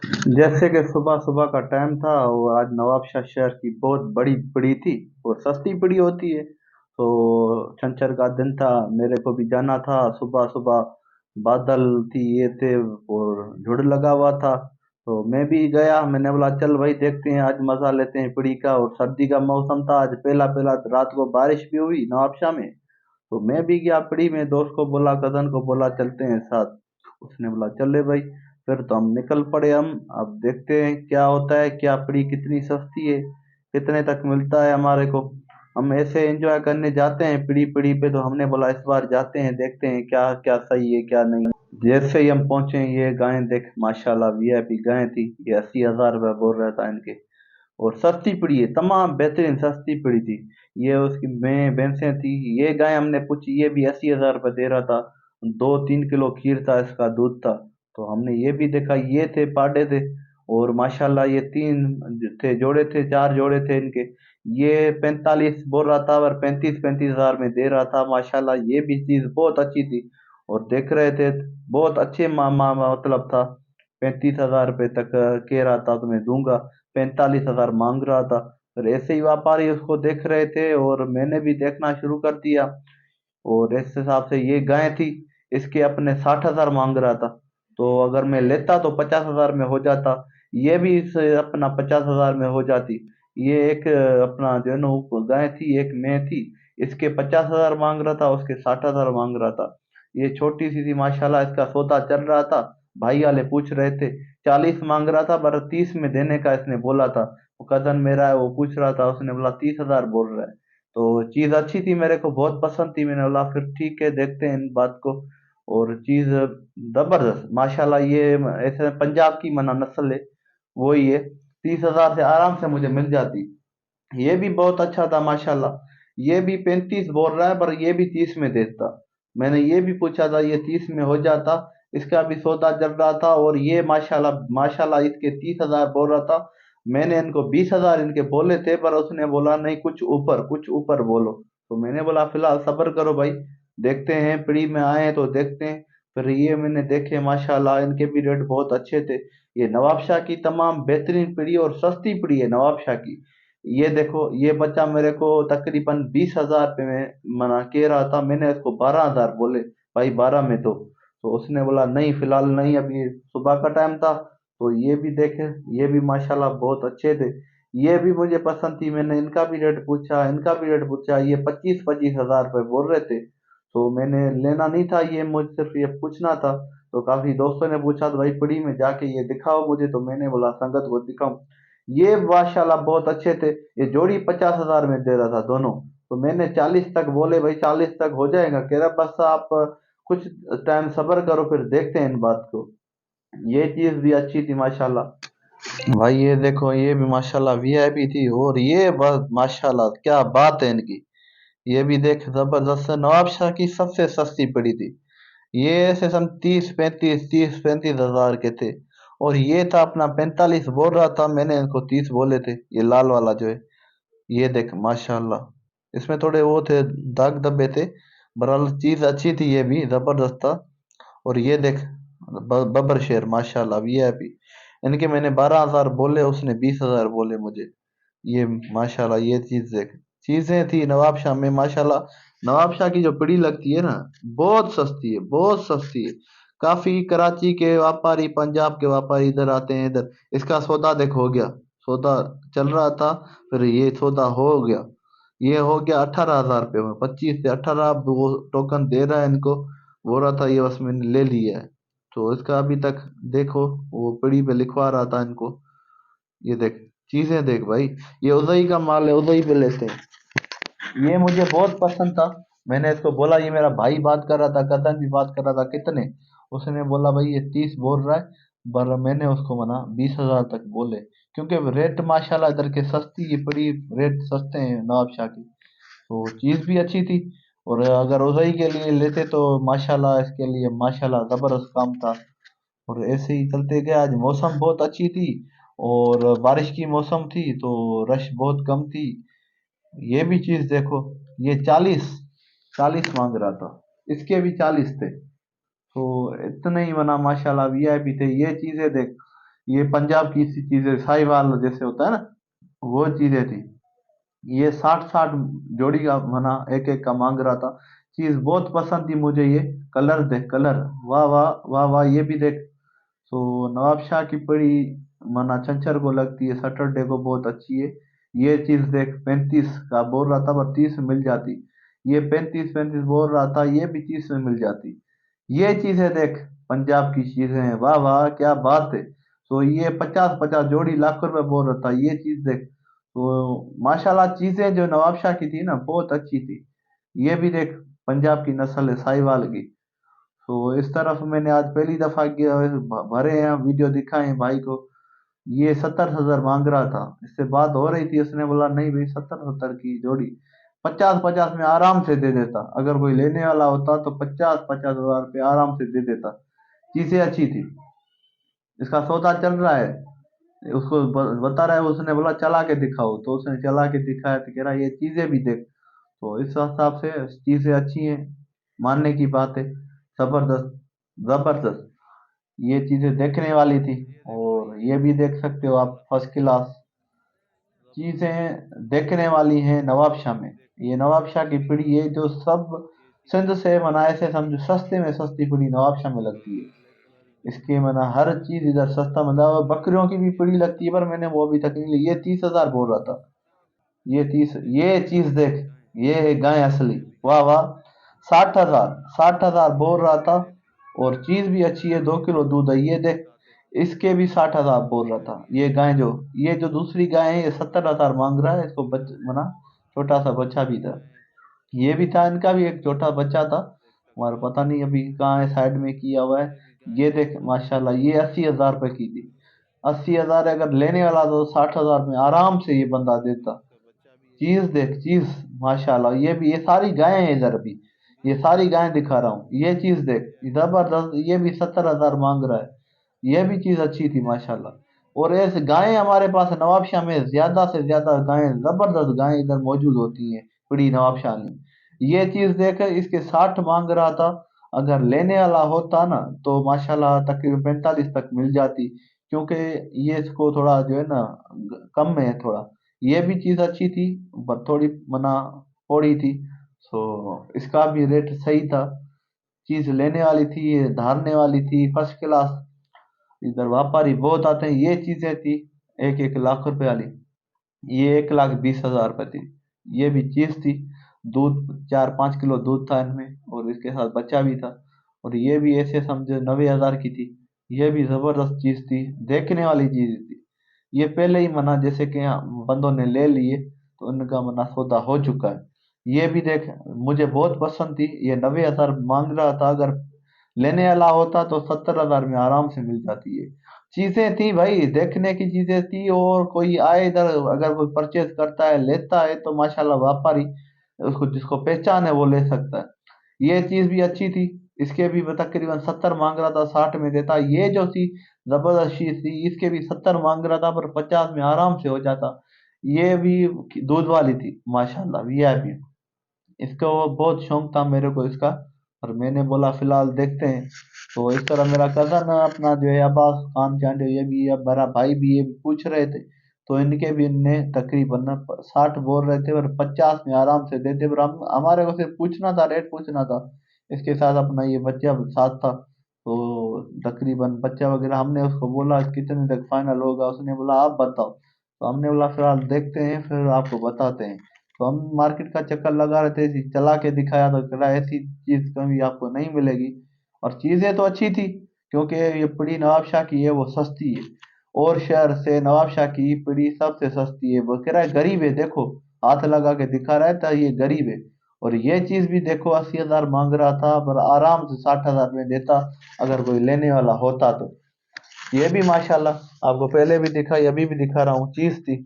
जैसे कि सुबह सुबह का टाइम था और आज नवाबशाह शहर की बहुत बड़ी पड़ी थी और सस्ती पड़ी होती है। तो शनिचर का दिन था, मेरे को भी जाना था। सुबह सुबह बादल थी ये थे और झुड़ लगा हुआ था। तो मैं भी गया, मैंने बोला चल भाई देखते हैं, आज मजा लेते हैं पड़ी का। और सर्दी का मौसम था, आज पहला पहला रात को बारिश भी हुई नवाबशाह में। तो मैं भी गया पड़ी में, दोस्त को बोला, कजन को बोला चलते हैं साथ। उसने बोला चले भाई। फिर तो हम निकल पड़े। हम अब देखते हैं क्या होता है, क्या पड़ी कितनी सस्ती है, कितने तक मिलता है हमारे को। हम ऐसे एंजॉय करने जाते हैं पड़ी पड़ी पे, तो हमने बोला इस बार जाते हैं, देखते हैं क्या क्या सही है क्या नहीं। जैसे ही हम पहुंचे, ये गायें देख माशाल्लाह, वीआईपी गायें थी। ये 80,000 रुपये बोल रहा था इनके। और सस्ती पड़ी है, तमाम बेहतरीन सस्ती पड़ी थी। ये उसकी मैं भैंसें थी। ये गाय हमने पूछी, ये भी 80,000 रुपये दे रहा था। 2-3 किलो खीर था, इसका दूध था। तो हमने ये भी देखा, ये थे पाडे थे। और माशाल्लाह ये तीन थे, जोड़े थे, चार जोड़े थे इनके। ये 45 बोल रहा था और 35-35 हजार में दे रहा था। माशाल्लाह ये भी चीज बहुत अच्छी थी। और देख रहे थे बहुत अच्छे मतलब था। 35,000 रुपये तक कह रहा था तुम्हें दूंगा, 45,000 मांग रहा था। और ऐसे ही व्यापारी उसको देख रहे थे और मैंने भी देखना शुरू कर दिया। और इस हिसाब से ये गाय थी, इसके अपने 60,000 मांग रहा था। तो अगर मैं लेता तो 50,000 में हो जाता। ये भी इस अपना 50,000 में हो जाती। ये एक अपना जो है ना वो गाय थी, एक मैं थी। इसके 50,000 मांग रहा था, उसके 60,000 मांग रहा था। ये छोटी सी थी माशाल्लाह, इसका सौदा चल रहा था। भाई वाले पूछ रहे थे, 40 मांग रहा था पर 30 में देने का इसने बोला था। वो कजन मेरा है, वो पूछ रहा था, उसने बोला 30,000 बोल रहा है। तो चीज अच्छी थी, मेरे को बहुत पसंद थी। मैंने बोला फिर ठीक है, देखते हैं इन बात को। और चीज जबरदस्त माशाल्लाह। ये ऐसे पंजाब की मना नस्ल है, वो ही है। 30,000 से आराम से मुझे मिल जाती। ये भी बहुत अच्छा था माशाल्लाह। ये भी 35 बोल रहा है पर ये भी 30 में देता। मैंने ये भी पूछा था, ये 30 में हो जाता। इसका भी सौदा चल रहा था। और ये माशाल्लाह माशाल्लाह इसके 30,000 बोल रहा था। मैंने इनको 20,000 इनके बोले थे, पर उसने बोला नहीं, कुछ ऊपर बोलो। तो मैंने बोला फिलहाल सब्र करो भाई, देखते हैं, पीढ़ी में आए हैं तो देखते हैं। फिर ये मैंने देखे माशाल्लाह, इनके भी रेट बहुत अच्छे थे। ये नवाबशाह की तमाम बेहतरीन पीढ़ी और सस्ती पीढ़ी है नवाबशाह की। ये देखो, ये बच्चा मेरे को तकरीबन 20,000 रुपये में मना कह रहा था। मैंने इसको 12,000 बोले, भाई 12 में तो उसने बोला नहीं फिलहाल नहीं, अभी सुबह का टाइम था। तो ये भी देखे, ये भी माशाल्लाह बहुत अच्छे थे। ये भी मुझे पसंद थी। मैंने इनका भी रेट पूछा, इनका भी रेट पूछा। ये 25-25 हजार रुपये बोल रहे थे। तो मैंने लेना नहीं था, ये मुझे सिर्फ ये पूछना था। तो काफी दोस्तों ने पूछा तो भाई पड़ी में जाके ये दिखाओ मुझे, तो मैंने बोला संगत को दिखाऊं। ये माशाल्लाह बहुत अच्छे थे। ये जोड़ी 50,000 में दे रहा था दोनों। तो मैंने 40 तक बोले, भाई 40 तक हो जाएगा, कह रहा बस आप कुछ टाइम सब्र करो, फिर देखते हैं इन बात को। ये चीज भी अच्छी थी माशाल्लाह। भाई ये देखो, ये भी माशाल्लाह वीआईपी थी। और ये बस माशाल्लाह क्या बात है इनकी। ये भी देख जबरदस्त है, नवाबशाह की सबसे सस्ती पड़ी थी। ये ऐसे सम 30-35 हजार के थे। और ये था अपना 45 बोल रहा था, मैंने इनको 30 बोले थे। ये लाल वाला जो है, ये देख माशाल्लाह, इसमें थोड़े वो थे, दाग धब्बे थे। बहरहाल चीज अच्छी थी, ये भी जबरदस्त था। और ये देख बबर शेर माशाल्लाह वीआईपी। इनके मैंने 12,000 बोले, उसने 20,000 बोले मुझे। ये माशाल्लाह, ये चीज देख, चीजें थी नवाबशाह में माशाल्लाह। नवाबशाह की जो पड़ी लगती है ना, बहुत सस्ती है, बहुत सस्ती है। काफी कराची के व्यापारी, पंजाब के व्यापारी इधर आते हैं इधर। इसका सौदा देख हो गया, सौदा चल रहा था, फिर ये सौदा हो गया। ये हो गया 18,000 रुपये में, 25 से 18 वो टोकन दे रहा है इनको। बोल रहा था ये बस मैंने ले लिया है। तो इसका अभी तक देखो, वो पड़ी पे लिखवा रहा था इनको। ये देख, चीजें देख भाई। ये उदई का माल है, उदई पे लेते हैं। ये मुझे बहुत पसंद था। मैंने इसको बोला, ये मेरा भाई बात कर रहा था, कदन भी बात कर रहा था, कितने। उसने बोला भाई ये 30 बोल रहा है। पर मैंने उसको मना 20,000 तक बोले, क्योंकि रेट माशाल्लाह इधर के सस्ती ये पड़ी, रेट सस्ते हैं नवाबशाह की। तो चीज भी अच्छी थी। और अगर उदई के लिए लेते तो माशाल्लाह, इसके लिए माशाल्लाह जबरदस्त काम था। और ऐसे ही चलते गए, आज मौसम बहुत अच्छी थी। और बारिश की मौसम थी तो रश बहुत कम थी। ये भी चीज देखो, ये 40 40 मांग रहा था, इसके भी 40 थे। तो इतने ही मना माशाल्लाह वीआईपी थे। ये चीजें देख, ये पंजाब की सी चीजें साहिवाल जैसे होता है ना, वो चीजें थी। ये 60-60 जोड़ी का मना एक एक का मांग रहा था। चीज बहुत पसंद थी मुझे ये। कलर देख कलर, वाह वाह वाह वाह, ये भी देख। तो नवाब शाह की पड़ी मना छंछर को लगती है, सैटरडे को बहुत अच्छी है। ये चीज देख 35 का बोल रहा था पर 30 में मिल जाती। ये 35-35 बोल रहा था, ये भी 30 में मिल जाती। ये चीजें देख, पंजाब की चीजें हैं, वाह वाह क्या बात है। तो ये 50-50 जोड़ी लाख रुपए बोल रहा था, ये चीज देख। तो माशाल्लाह चीजें जो नवाब शाह की थी ना बहुत अच्छी थी। ये भी देख, पंजाब की नस्ल है साहिवाल की। तो इस तरफ मैंने आज पहली दफा किया, भरे हैं वीडियो दिखाए हैं भाई को। ये 70,000 मांग रहा था, इससे बात हो रही थी, उसने बोला नहीं भाई 70-70 की जोड़ी 50-50 में आराम से दे देता। अगर कोई लेने वाला होता तो 50-50 हजार रुपये आराम से दे देता। चीजें अच्छी थी। इसका सौदा चल रहा है। उसको बता रहा है, उसने बोला चला के दिखाओ, तो उसने चला के दिखाया तो कह रहा ये चीजें भी देख। तो इस हिसाब से चीजें अच्छी हैं, मानने की बात है। जबरदस्त, जबरदस्त। ये चीजें देखने वाली थी। और ये भी देख सकते हो आप, फर्स्ट क्लास चीजें देखने वाली हैं नवाब शाह में। ये नवाब शाह की पीढ़ी है जो सब सिंध से मनाए से समझो सस्ते में सस्ती पीढ़ी नवाब शाह में लगती है। इसके मना हर चीज इधर सस्ता मिला, और बकरियों की भी पीढ़ी लगती है, पर मैंने वो अभी तक नहीं ली। ये 30,000 बोल रहा था। ये 30, ये चीज देख, ये है गाय असली, वाह वाह। 60,000, 60,000 बोल रहा था। और चीज भी अच्छी है, 2 किलो दूध है, ये देख। इसके भी 60,000 बोल रहा था। ये गाय जो, ये जो दूसरी गाय है ये 70,000 मांग रहा है। इसको मना छोटा सा बच्चा भी था। ये भी था, इनका भी एक छोटा बच्चा था। हमारा पता नहीं अभी कहाँ है, साइड में किया हुआ है। ये देख माशाल्लाह, ये 80,000 रुपए की थी। 80,000 अगर लेने वाला तो 60,000 में आराम से ये बंदा देता। चीज देख चीज, माशाल्लाह। ये भी, ये सारी गायें हैं इधर भी। ये सारी गायें दिखा रहा हूँ, ये चीज देख, जबरदस्त। ये भी 70,000 मांग रहा है। ये भी चीज अच्छी थी माशाल्लाह। और ऐसे गायें हमारे पास नवाबशाह में ज्यादा से ज्यादा गायें, जबरदस्त गायें इधर मौजूद होती हैं बड़ी नवाबशाह में। ये चीज देख, इसके 60 मांग रहा था। अगर लेने वाला होता ना तो माशाल्लाह तकरीबन 45 तक मिल जाती। क्योंकि ये इसको थोड़ा जो है ना कम में है थोड़ा। ये भी चीज अच्छी थी, पर थोड़ी मना थोड़ी थी। सो इसका भी रेट सही था। चीज लेने वाली थी, ये धारने वाली थी, फर्स्ट क्लास। इधर व्यापारी बहुत आते हैं। ये चीजें थी 1-1 लाख रुपए वाली। ये 1,20,000 रुपए थी। ये भी चीज थी। दूध 4-5 किलो दूध था इनमें, और इसके साथ बच्चा भी था। और ये भी ऐसे समझो 90,000 की थी। ये भी जबरदस्त चीज थी, देखने वाली चीज थी। ये पहले ही मना जैसे कि बंदों ने ले लिए, तो उनका मना सौदा हो चुका है। ये भी देख, मुझे बहुत पसंद थी। ये 90,000 मांग रहा था, अगर लेने वाला होता तो 70,000 में आराम से मिल जाती है। चीजें थी भाई, देखने की चीजें थी। और कोई आए इधर, अगर कोई परचेज करता है लेता है तो माशाल्लाह व्यापारी उसको, जिसको पहचान है वो ले सकता है। ये चीज भी अच्छी थी। इसके भी तकरीबन 70 मांग रहा था, 60 में देता। ये जो थी जबरदस्त चीज थी, इसके भी 70 मांग रहा था, पर 50 में आराम से हो जाता। ये भी दूध वाली थी माशाल्लाह, वीआईपी। इसका वो बहुत शौक था मेरे को इसका। और मैंने बोला फिलहाल देखते हैं। तो इस तरह मेरा कजन अपना जो है अब्बास खान चांडे, ये भी अब मेरा भाई भी, ये भी पूछ रहे थे। तो इनके भी इनने तकरीबन ना 60 बोल रहे थे, और 50 में आराम से देते। पर हम, हमारे को सिर्फ पूछना था, रेट पूछना था। इसके साथ अपना ये बच्चा साथ था। तो तकरीबन बच्चा वगैरह हमने उसको बोला कितने तक फाइनल होगा, उसने बोला आप बताओ। तो हमने बोला फिलहाल देखते हैं, फिर आपको बताते हैं। तो हम मार्केट का चक्कर लगा रहे थे, चला के दिखाया तो कहा ऐसी चीज कभी आपको नहीं मिलेगी। और चीजें तो अच्छी थी, क्योंकि ये पीढ़ी नवाबशाह की है, वो सस्ती है। और शहर से नवाबशाह की पीढ़ी सबसे सस्ती है। वो कह रहा है गरीब है, देखो हाथ लगा के दिखा रहा है था, ये गरीब है। और ये चीज भी देखो, 80,000 मांग रहा था, पर आराम से 60,000 में देता, अगर कोई लेने वाला होता तो। ये भी माशाल्लाह आपको पहले भी दिखाई, अभी भी दिखा रहा हूँ, चीज थी।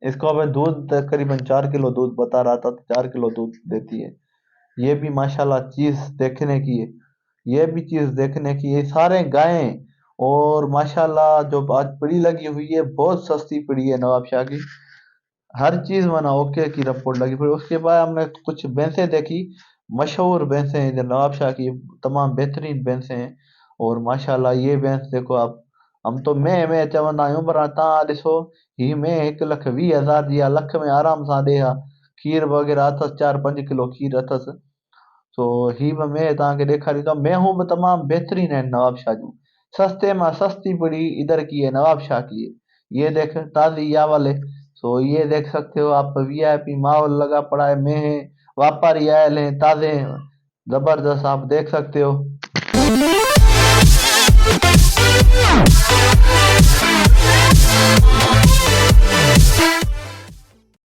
इसको मैं दूध तकरीबन 4 किलो दूध बता रहा था, तो 4 किलो दूध देती है। ये भी माशाल्लाह चीज देखने की है। ये भी चीज देखने की है, सारे गायें। और माशाल्लाह जो आज पड़ी लगी हुई है, बहुत सस्ती पड़ी है नवाबशाह की। हर चीज माना ओके की रिपोर्ट लगी। फिर उसके बाद हमने कुछ भैंसें देखी, मशहूर भैंसें हैं इधर नवाबशाह की, तमाम बेहतरीन भैंसें हैं। और माशाल्लाह ये भैंस देखो आप, हम तो मैं चवंदा आहियूं पर तव्हां ॾिसो ही में 1,20,000 जी आहे, लख में आराम सां ॾे हा। खीर वग़ैरह अथसि, 4-5 किलो खीर अथसि। तो ही बि मैं तव्हांखे ॾेखारींदुमि, मेहूं बि तमामु बहितरीन आहिनि नवाबशाह जूं। सस्ते मां सस्ती पड़ी इधर की है नवाबशाह की है। ये देख ताज़ी या वाले। सो ये देख सकते हो आप, वीआईपी माहौल लगा पड़ा है, मेहे व्यापारी आए हैं ताज़े, जबरदस्त आप देख सकते हो।